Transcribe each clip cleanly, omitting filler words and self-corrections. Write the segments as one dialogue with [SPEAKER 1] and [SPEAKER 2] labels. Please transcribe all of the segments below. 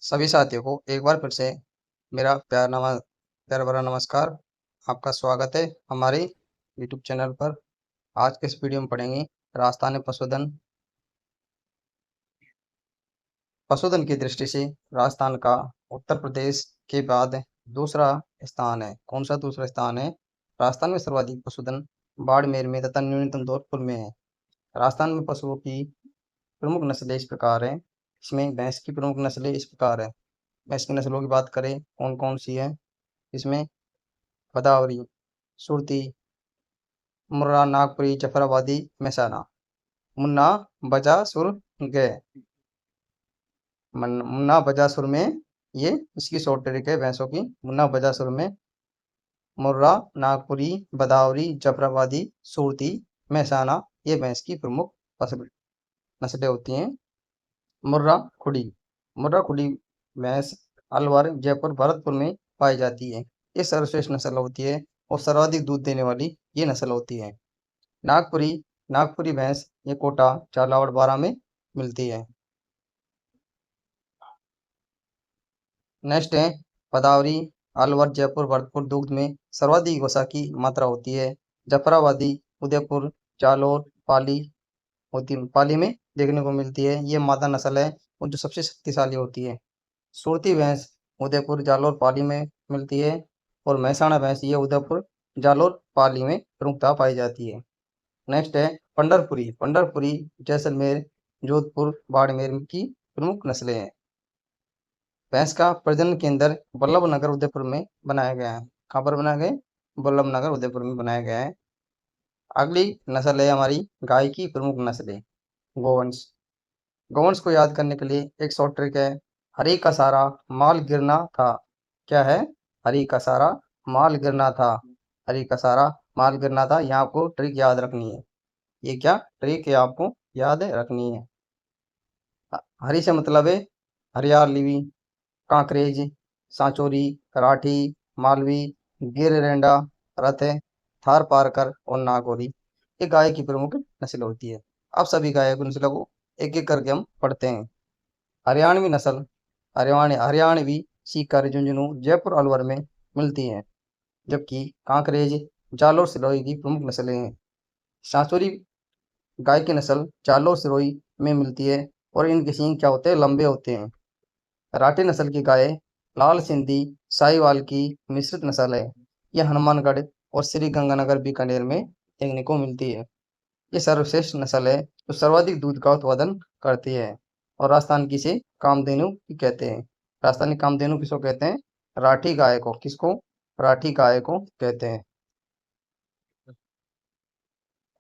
[SPEAKER 1] सभी साथियों को एक बार फिर से मेरा प्यार भरा नमस्कार। आपका स्वागत है हमारे यूट्यूब चैनल पर। आज के इस वीडियो में पढ़ेंगे राजस्थान में पशुधन की दृष्टि से राजस्थान का उत्तर प्रदेश के बाद दूसरा स्थान है। कौन सा दूसरा स्थान है? राजस्थान में सर्वाधिक पशुधन बाड़मेर में तथा न्यूनतम जोधपुर में है। राजस्थान में पशुओं की प्रमुख नस्लें इस प्रकार हैं। इसमें भैंस की प्रमुख नस्लें इस प्रकार है। भैंस की नस्लों की बात करें कौन कौन सी है? इसमें भदावरी, सुरती, मुर्रा, नागपुरी, जफराबादी, मेहसाना। मुन्ना, बजासुर, गए। मुन्ना बजासुर में ये इसकी शॉर्ट ट्रिक है भैंसों की। मुन्ना बजासुर में मुर्रा, नागपुरी, भदावरी, जफराबादी, सुरती, मेहसाना ये भैंस की प्रमुख नस्लें होती हैं। मुर्रा खुड़ी, मुर्रा खुड़ी भैंस अलवर, जयपुर, भरतपुर में पाई जाती है। ये सर्वश्रेष्ठ नस्ल होती है और सर्वाधिक दूध देने वाली ये नस्ल होती है। नागपुरी, नागपुरी भैंस ये कोटा, झालावाड़, बारां में मिलती है। नेक्स्ट है भदावरी, अलवर, जयपुर, भरतपुर दुग्ध में सर्वाधिक वसा की मात्रा होती है। जफराबादी, उदयपुर, जालोर, पाली पाली में देखने को मिलती है। ये मादा नस्ल है और जो सबसे शक्तिशाली होती है। सुरती भैंस उदयपुर, जालोर, पाली में मिलती है और मेहसाणा भैंस ये उदयपुर, जालोर, पाली में प्रमुखता पाई जाती है। नेक्स्ट है पंडरपुरी, पंडरपुरी जैसलमेर, जोधपुर, बाड़मेर की प्रमुख नस्लें हैं। भैंस का प्रजनन केंद्र बल्लभ नगर उदयपुर में बनाया गया है। कहाँ पर बनाया गया? बल्लभ नगर उदयपुर में बनाया गया है। अगली नस्ल है हमारी गाय की प्रमुख नस्लें गोवंश। गोवंश को याद करने के लिए एक शॉर्ट ट्रिक है। हरी का सारा माल गिरना था। क्या है? हरी का सारा माल गिरना था। हरी का सारा माल गिरना था। यहाँ आपको ट्रिक याद रखनी है। ये क्या ट्रिक है आपको याद रखनी है? हरी से मतलब है हरियाली, कांकरेज, सांचोरी, कराठी, मालवी, गिररेंडा, रथ, थार पारकर और नागौरी ये गाय की प्रमुख नस्ल होती है। अब सभी गाय की नस्लों को एक एक करके हम पढ़ते हैं। हरियाणवी नस्ल हरियाणवी सीकर, झुंझुनू, जयपुर, अलवर में मिलती है। जबकि कांकरेज, जालोर, सिरोही की प्रमुख नस्लें हैं। सांचोरी गाय की नस्ल जालोर, सिरोही में मिलती है और इनके सींग क्या होते हैं? लंबे होते हैं। राठी नस्ल की गाय लाल सिंधी साहिवाल की मिश्रित नस्ल है। यह हनुमानगढ़ और श्री गंगानगर बीकानेर में देखने को मिलती है। ये सर्वश्रेष्ठ नस्ल है जो सर्वाधिक दूध का उत्पादन करती है और राजस्थान की इसे कामधेनु भी कहते हैं। राजस्थानी कामधेनु किसको कहते हैं? राठी गाय को। किसको? राठी गाय को कहते हैं।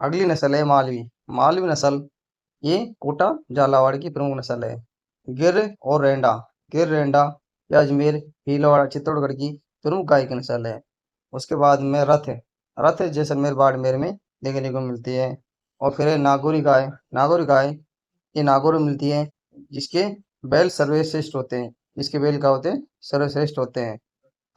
[SPEAKER 1] अगली नस्ल है मालवी। मालवी नस्ल ये कोटा झालावाड़ की प्रमुख नस्ल है। गिर और रेंडा, गिर रेंडा या अजमेर, भीलवाड़ा, चित्तौड़गढ़ की प्रमुख गाय की नस्ल है। उसके बाद में रथ, रथ जैसलमेर, बाड़मेर में देखने को मिलती है। और फिर है नागौरी गाय। नागौरी गाय ये नागौर में मिलती है जिसके बैल सर्वश्रेष्ठ होते हैं। जिसके बैल क्या होते हैं? सर्वश्रेष्ठ होते हैं।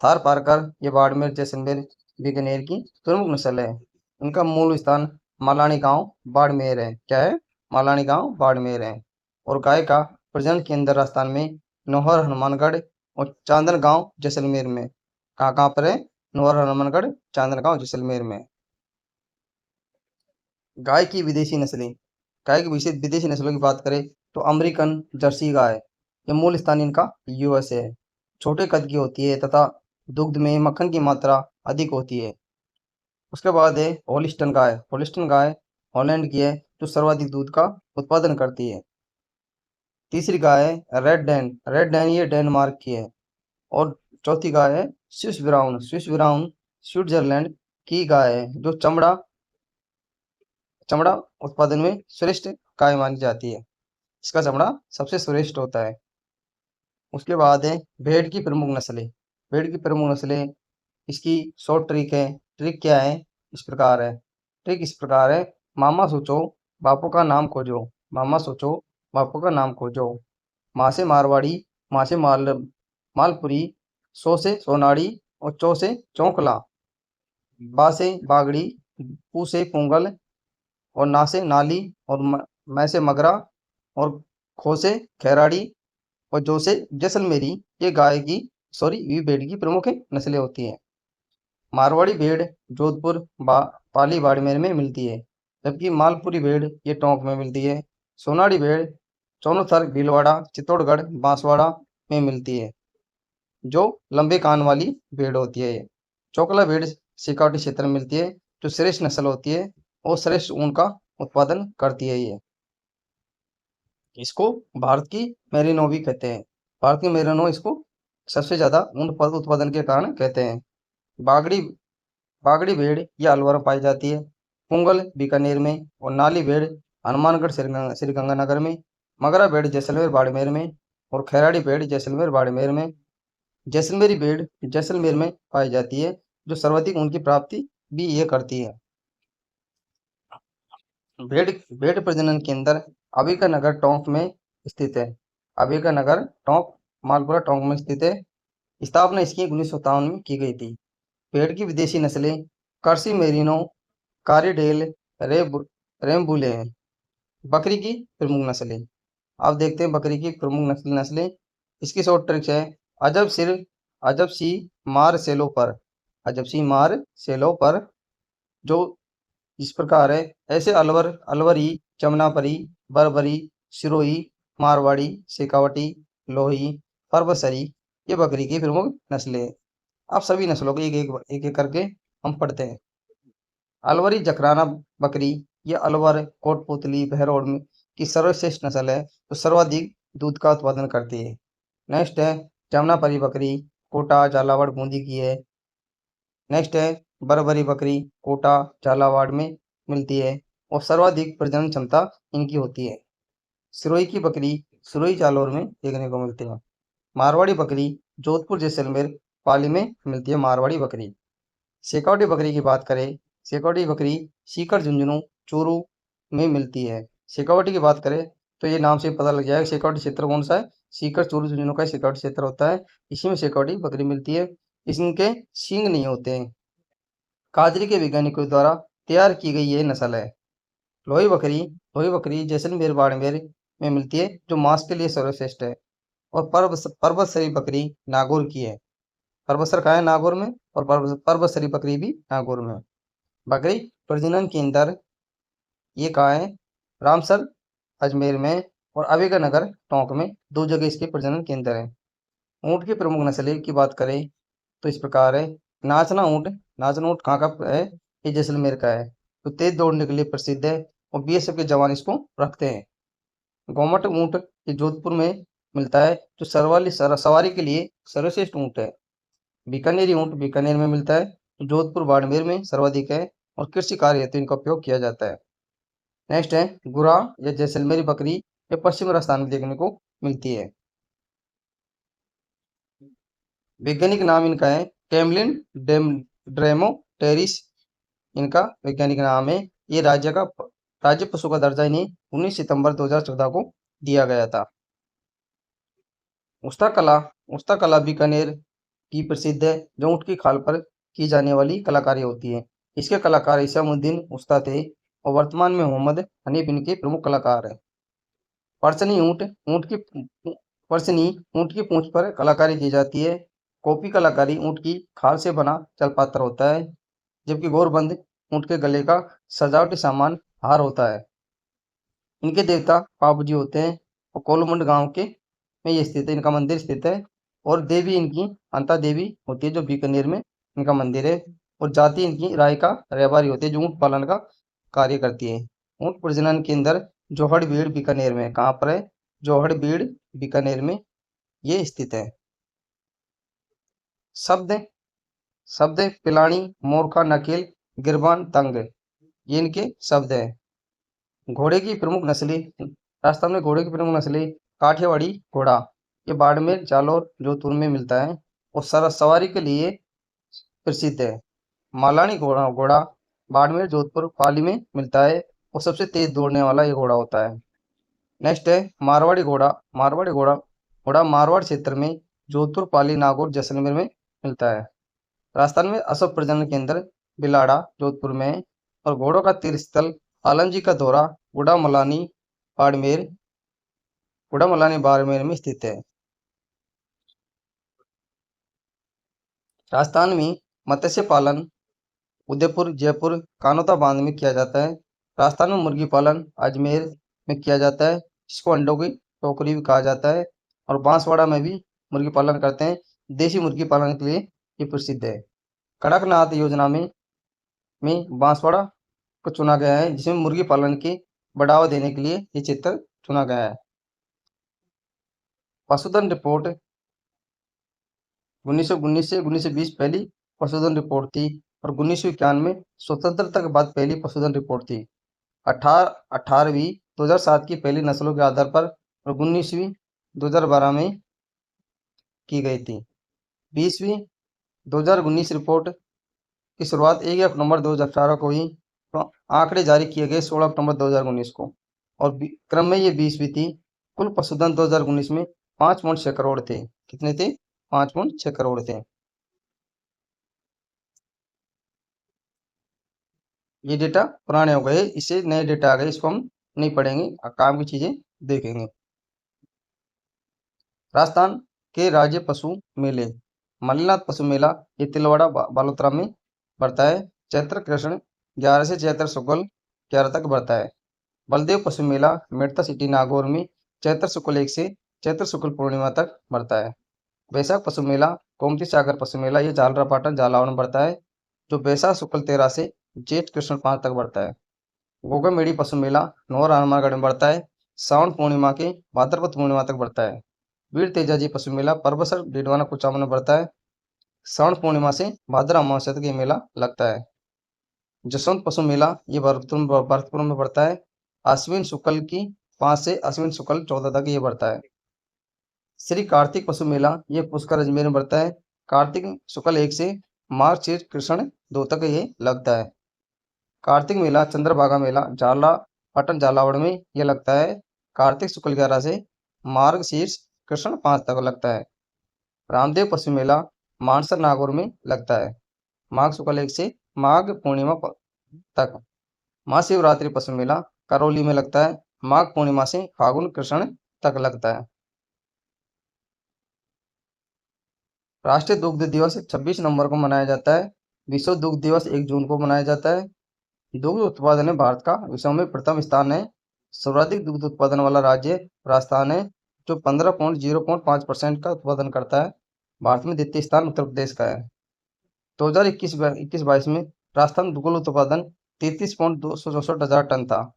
[SPEAKER 1] थार पारकर ये बाड़मेर, जैसलमेर, बीकानेर की प्रमुख नस्ल है। इनका मूल स्थान मालानी गांव, बाड़मेर है। क्या है? मालानी गांव, बाड़मेर है। और गाय का प्रजनन केंद्र राजस्थान में नौहर, हनुमानगढ़ और चांदन गांव, जैसलमेर में। कहाँ कहाँ पर है? नौहर, हनुमानगढ़, चांदन गांव, जैसलमेर में। गाय की विदेशी नस्लें, गाय की विदेशी नस्लों की बात करें तो अमेरिकन जर्सी गाय ये मूल स्थान इनका यूएस है। छोटे कद की होती है तथा दुग्ध में मक्खन की मात्रा अधिक होती है। उसके बाद है होलिस्टन गाय। होलिस्टन गाय हॉलैंड की है जो सर्वाधिक दूध का उत्पादन करती है। तीसरी गाय है रेड डैन। रेड डैन ये डेनमार्क की है। और चौथी गाय है Swiss brown. Swiss brown Switzerland की गाय है जो चमड़ा चमड़ा उत्पादन में श्रेष्ठ गाय मानी जाती है। इसका चमड़ा सबसे श्रेष्ठ होता है। उसके बाद है भेड़ की प्रमुख नस्लें। भेड़ की प्रमुख नस्लें इसकी शॉर्ट ट्रिक है। ट्रिक क्या है? इस प्रकार है। ट्रिक इस प्रकार है। मामा सोचो बापू का नाम खोजो। मामा सोचो बापू का नाम खोजो। माँ से मारवाड़ी, माँ से मालपुरी, सो से सोनाड़ी और चौ से चौंकला, बा से बागड़ी, पू से पोंगल और ना से नाली और मैं से मगरा और खो से खैराड़ी और जैसलमेरी, ये ये भेड़ की प्रमुख नस्लें होती हैं। मारवाड़ी भेड़ जोधपुर, पाली, बाड़मेर में मिलती है, जबकि मालपुरी भेड़ ये टोंक में मिलती है। सोनाड़ी भेड़ चौनथर, भीलवाड़ा, चित्तौड़गढ़, बांसवाड़ा में मिलती है, जो लंबे कान वाली भेड़ होती है। ये चोकला भेड़ सिकाटी क्षेत्र में मिलती है, जो श्रेष्ठ नस्ल होती है और श्रेष्ठ ऊन का उत्पादन करती है। ये इसको भारत की मेरिनो भी कहते हैं। भारत की मेरिनो इसको सबसे ज्यादा ऊन उत्पादन के कारण कहते हैं। बागड़ी बागड़ी भेड़ यह अलवर में पाई जाती है, पुंगल बीकानेर में, और नाली भेड़ हनुमानगढ़, श्रीगंगानगर में, मगरा भेड़ जैसलमेर, बाड़मेर में, और खैराड़ी भेड़ जैसलमेर, बाड़मेर में। जैसलमेरी भेड़ जैसलमेर में पाई जाती है, जो सर्वाधिक ऊन की प्राप्ति भी ये करती है। भेड़ भेड़ प्रजनन केंद्र अबिका नगर टोंक में स्थित है। अबिका नगर टोंक, मालपुरा टोंक में स्थित है। स्थापना इसकी 1957 में की गई थी। भेड़ की विदेशी नस्लें कर्सी मेरिनो, कारीडेल, रेम्बुले हैं। बकरी की प्रमुख नस्लें, अब देखते हैं बकरी की प्रमुख नस्लें। इसकी शॉर्ट ट्रिक्स है अजब सिर, अजब सी मार सेलो पर, अजब सी मार सेलो पर, जो इस प्रकार है। ऐसे अलवर, अलवरी, जमुनापरी, बरबरी, सिरोही, मारवाड़ी, शेखावटी, लोही, परबसरी, ये बकरी की प्रमुख नस्लें हैं। अब सभी नस्लों को एक एक करके हम पढ़ते हैं। अलवरी जकराना बकरी, यह अलवर, कोटपुतली, बहरौल की सर्वश्रेष्ठ नस्ल है, जो सर्वाधिक दूध का उत्पादन करती है। नेक्स्ट है जमुनापरी बकरी, कोटा, झालावाड़, बूंदी की है। नेक्स्ट है बरबरी बकरी, कोटा, झालावाड़ में मिलती है और सर्वाधिक प्रजनन क्षमता इनकी होती है। सिरोही की बकरी सिरोही, जालौर में देखने को मिलती है। मारवाड़ी बकरी जोधपुर, जैसलमेर, पाली में मिलती है मारवाड़ी बकरी। शेखावटी बकरी की बात करें, शेखावटी बकरी सीकर, झुंझुनू, चूरू में मिलती है। शेखावटी की बात करें तो ये नाम से पता लग जाएगा शेखावटी क्षेत्र कौन सा है, सीकर, चूरू, झुंझुनू का शेखावटी क्षेत्र होता है। इसी में शेखावटी बकरी मिलती है। इनके सींग नहीं होते हैं। काजरी के वैज्ञानिकों द्वारा तैयार की गई ये नस्ल है। लोही बकरी जैसलमेर, बाड़मेर में मिलती है, जो मांस के लिए सर्वश्रेष्ठ है। और पर्वतसरी बकरी नागौर की है। पर्वतसर कहाँ है, नागौर में, और पर्वतसरी बकरी भी नागौर में। बकरी प्रजनन केंद्र ये कहाँ है, रामसर, अजमेर में, और अबिका नगर टोंक में, दो जगह इसके प्रजनन केंद्र हैं। ऊँट की प्रमुख नस्लें की बात करें तो इस प्रकार है। नाचना ऊँट कहाँ का है, ये जैसलमेर का है, तो तेज दौड़ने के लिए प्रसिद्ध है और बीएसएफ के जवान इसको रखते हैं। गोमट ऊँट ये जोधपुर में मिलता है, जो सवारी के लिए सर्वश्रेष्ठ ऊँट है। बीकानेरी ऊँट बीकानेर में मिलता है, तो जोधपुर, बाड़मेर में सर्वाधिक है और कृषि कार्य हेतु इनका उपयोग किया जाता है। नेक्स्ट है गुरा या जैसलमेरी बकरी, ये पश्चिम राजस्थान में देखने को मिलती है। वैज्ञानिक नाम इनका है कैमलिन ड्रेमोटेरिस, इनका वैज्ञानिक नाम है। ये राज्य पशु का दर्जा इन्हें 19 सितंबर 2014 को दिया गया था। उस्ता कला बीकानेर की प्रसिद्ध है, जो ऊँट की खाल पर की जाने वाली कलाकारी होती है। इसके कलाकार इसामुद्दीन उस्ता थे और वर्तमान में मोहम्मद हनीफ इनके प्रमुख कलाकार है। पर्सनी ऊँट की पूंछ पर कलाकारी की जाती है। कॉपी कलाकारी ऊँट की खाल से बना चलपात्र होता है, जबकि गोरबंद ऊँट के गले का सजावटी सामान हार होता है। इनके देवता बाबूजी होते हैं और कोलमंड गांव के में ये स्थित है, इनका मंदिर स्थित है। और देवी इनकी अंता देवी होती है, जो बीकानेर में इनका मंदिर है। और जाति इनकी राय का रैबारी होती है, जो ऊँट पालन का कार्य करती है। ऊँट प्रजनन केंद्र जोहड़बीड़ बीकानेर में, कहाँ पर है, जोहड़बीड़ बीकानेर में ये स्थित है। शब्द शब्द पिलानी, मोरखा, नकेल, गिरबान, तंग, ये इनके शब्द है। घोड़े की प्रमुख नस्लें, राजस्थान में घोड़े की प्रमुख नस्लें काठियावाड़ी घोड़ा, ये बाड़मेर, जालौर, जोधपुर में मिलता है और सवारी के लिए प्रसिद्ध है। मालानी घोड़ा बाड़मेर, जोधपुर, पाली में मिलता है और सबसे तेज दौड़ने वाला ये घोड़ा होता है। नेक्स्ट है मारवाड़ी घोड़ा। घोड़ा मारवाड़ क्षेत्र में जोधपुर, पाली, नागौर, जैसलमेर में मिलता है। राजस्थान में अशोक प्रजनन केंद्र बिलाड़ा, जोधपुर में है। और घोड़ों का तीर्थस्थल आलमजी का दौरा, गुड़ामलानी बाड़मेर में स्थित है। राजस्थान में मत्स्य पालन उदयपुर, जयपुर, कानोता बांध में किया जाता है। राजस्थान में मुर्गी पालन अजमेर में किया जाता है, जिसको अंडों की टोकरी भी कहा जाता है। और बांसवाड़ा में भी मुर्गी पालन करते हैं। देसी मुर्गी पालन के लिए ये प्रसिद्ध है। कड़कनाथ योजना में बांसवाड़ा को चुना गया है, जिसमें मुर्गी पालन के बढ़ावा देने के लिए ये क्षेत्र चुना गया है। पशुधन रिपोर्ट 1919 से 1920 पहली पशुधन रिपोर्ट थी और 1951 में स्वतंत्रता के बाद पहली पशुधन रिपोर्ट थी। 18वीं 2007 की पहली नस्लों के आधार पर और 19वीं 2012 में की गई थी। 20वीं 2019 रिपोर्ट की शुरुआत 1 अक्टूबर 2018 को हुई। तो आंकड़े जारी किए गए 16 अक्टूबर 2019 को और क्रम में ये 20वीं थी। कुल पशुधन 2019 में 5.6 करोड़ थे। कितने थे? 5.6 करोड़ थे। ये डेटा पुराने हो गए, इससे नए डेटा आ गए, इसको हम नहीं पढ़ेंगे, काम की चीजें देखेंगे। राजस्थान के राज्य पशु मेले मल्लीनाथ पशु मेला ये तिलवाड़ा बालोतरा में बढ़ता है। चैत्र कृष्ण 11 से चैत्र शुक्ल 11 तक बढ़ता है। बलदेव पशु मेला मेड़ता सिटी नागौर में चैत्र शुक्ल 1 से चैत्र शुक्ल पूर्णिमा तक बढ़ता है। वैशाख पशु मेला गोमती सागर पशु मेला ये झालरापाटन झालावाड़ में बढ़ता है, जो वैशाख शुक्ल 13 से जेठ कृष्ण 5 तक बढ़ता है। गोगामेड़ी पशु मेला नौर हनुमानगढ़ में बढ़ता है, श्रावण पूर्णिमा के भाद्रपद पूर्णिमा तक बढ़ता है। वीर तेजाजी पशु मेला परबसर डीडवाना कुचामन में बढ़ता है, श्रावण पूर्णिमा से भाद्र अमावस्या तक ये मेला लगता है। जसवंत पशु मेला ये भरतपुर में बढ़ता है, अश्विन शुक्ल की 5 से अश्विन शुक्ल 14 तक ये बढ़ता है। श्री कार्तिक पशु मेला ये पुष्कर अजमेर में बढ़ता है, कार्तिक शुक्ल 1 से मार्च कृष्ण 2 तक ये लगता है। कार्तिक मेला चंद्रभागा मेला झालापाटन झालावाड़ में ये लगता है, कार्तिक शुक्ल 11 से मार्ग शीर्ष कृष्ण 5 तक लगता है। रामदेव पशु मेला मानसर नागौर में लगता है, माघ शुक्ल 1 से माघ पूर्णिमा तक। महाशिवरात्रि पशु मेला करौली में लगता है, माघ पूर्णिमा से फागुन कृष्ण तक लगता है। राष्ट्रीय दुग्ध दिवस 26 नवंबर को मनाया जाता है। विश्व दुग्ध दिवस 1 जून को मनाया जाता है। दुग्ध उत्पादन में भारत का विश्व में प्रथम स्थान है। सर्वाधिक दुग्ध उत्पादन वाला राज्य राजस्थान है, जो 15.05% का उत्पादन करता है। भारत में द्वितीय स्थान उत्तर प्रदेश का है। 2021-22 में राजस्थान दुग्ध उत्पादन 33.264 हजार टन था।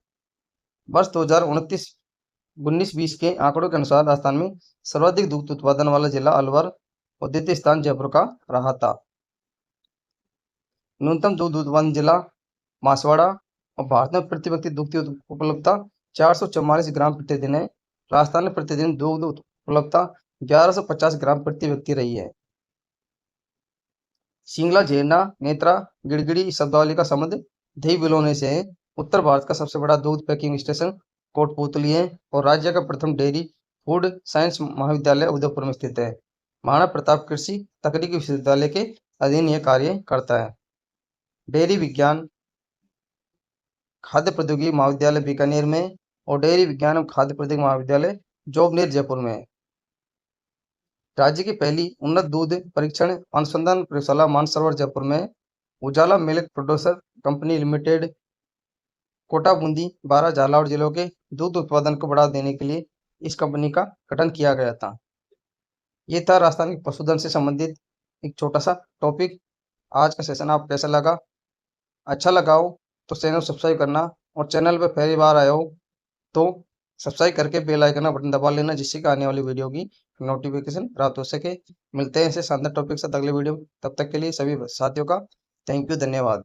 [SPEAKER 1] वर्ष 2019-20 के आंकड़ों के अनुसार राजस्थान में सर्वाधिक दुग्ध उत्पादन वाला जिला अलवर और द्वितीय स्थान जयपुर का रहा था। न्यूनतम दुग्ध उत्पादन जिला बांसवाड़ा और भारत में प्रति व्यक्ति दुग्ध उपलब्धता 444 ग्राम प्रतिदिन है। राजस्थान में प्रतिदिन दुग्ध उपलब्धता 1150 ग्राम प्रति व्यक्ति रही है। शिंगला, झेरना, नेत्रा, गिड़गिड़ी शब्दावली का संबंध दही बिलोने से है। उत्तर भारत का सबसे बड़ा दुग्ध पैकिंग स्टेशन कोटपुतली है और राज्य का प्रथम डेयरी फूड साइंस महाविद्यालय उदयपुर में स्थित है। महाराणा प्रताप कृषि तकनीकी विश्वविद्यालय के अधीन यह कार्य करता है। डेयरी विज्ञान खाद्य प्रौद्योगिकी महाविद्यालय बीकानेर में और डेयरी विज्ञान एवं खाद्य प्रौद्योगिकी महाविद्यालय जोबनेर जयपुर में। राज्य की पहली उन्नत दूध परीक्षण अनुसंधान प्रयोगशाला मानसरोवर जयपुर में। Ujala milk producer company limited Kota, Bundi, Baran, Jhalawar जिलों के दूध उत्पादन को बढ़ावा देने के लिए इस कंपनी का गठन किया गया था। ये था राजस्थान के पशुधन से संबंधित एक छोटा सा टॉपिक। आज का सेशन आपको कैसा लगा? अच्छा लगा हो तो चैनल सब्सक्राइब करना और चैनल पर पहली बार आए हो तो सब्सक्राइब करके बेल आइकन का बटन दबा लेना, जिससे कि आने वाली वीडियो की नोटिफिकेशन प्राप्त हो सके। मिलते हैं ऐसे शानदार टॉपिक के साथ अगले वीडियो में। तब तक के लिए सभी साथियों का थैंक यू, धन्यवाद।